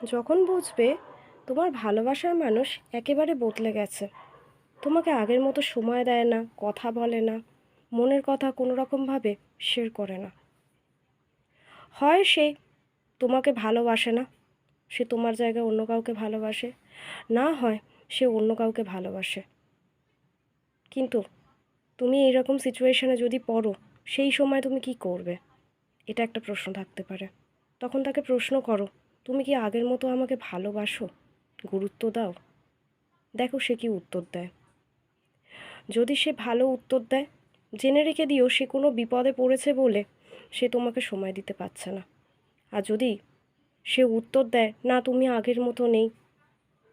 যখন বুঝবে তোমার ভালোবাসার মানুষ একেবারে বদলে গেছে, তোমাকে আগের মতো সময় দেয় না, কথা বলে না, মনের কথা কোনো রকমভাবে শেয়ার করে না। হয় সে তোমাকে ভালোবাসে না, সে তোমার জায়গায় অন্য কাউকে ভালোবাসে, না হয় সে অন্য কাউকে ভালোবাসে। কিন্তু তুমি এইরকম সিচুয়েশনে যদি পড়ো, সেই সময় তুমি কি করবে? এটা একটা প্রশ্ন থাকতে পারে। তখন তাকে প্রশ্ন করো, তুমি কি আগের মতো আমাকে ভালোবাসো, গুরুত্ব দাও? দেখো সে কি উত্তর দেয়। যদি সে ভালো উত্তর দেয়, জেনে রেখে দিও সে কোনো বিপদে পড়েছে বলে সে তোমাকে সময় দিতে পারছে না। আর যদি সে উত্তর দেয়, না তুমি আগের মতো নেই,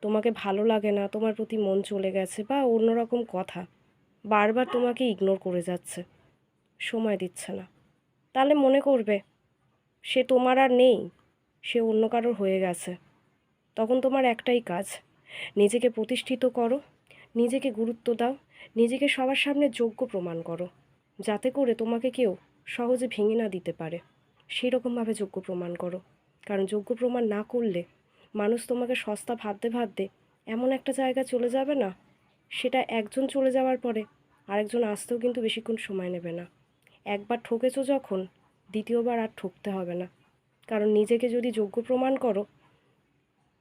তোমাকে ভালো লাগে না, তোমার প্রতি মন চলে গেছে, বা অন্যরকম কথা, বারবার তোমাকে ইগনোর করে যাচ্ছে, সময় দিচ্ছে না, তাহলে মনে করবে সে তোমার আর নেই, সে অন্য কারোর হয়ে গেছে। তখন তোমার একটাই কাজ, নিজেকে প্রতিষ্ঠিত করো, নিজেকে গুরুত্ব দাও, নিজেকে সবার সামনে যোগ্য প্রমাণ করো, যাতে করে তোমাকে কেউ সহজে ভেঙে না দিতে পারে। সেই রকমভাবে যোগ্য প্রমাণ করো। কারণ যোগ্য প্রমাণ না করলে মানুষ তোমাকে সস্তা ভাবতে ভাবতে এমন একটা জায়গা চলে যাবে না, সেটা একজন চলে যাওয়ার পরে আরেকজন আসতেও কিন্তু বেশিক্ষণ সময় নেবে না। একবার ঠকেছো যখন, দ্বিতীয়বার আর ঠকতে হবে না। কারণ নিজেকে যদি যোগ্য প্রমাণ করো,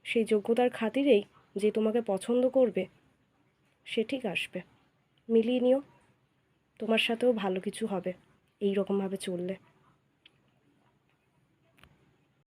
সেই যোগ্যতার খাতিরেই যে তোমাকে পছন্দ করবে সে ঠিক আসবে। মিলিয়ে নিও, তোমার সাথেও ভালো কিছু হবে এই রকমভাবে চললে।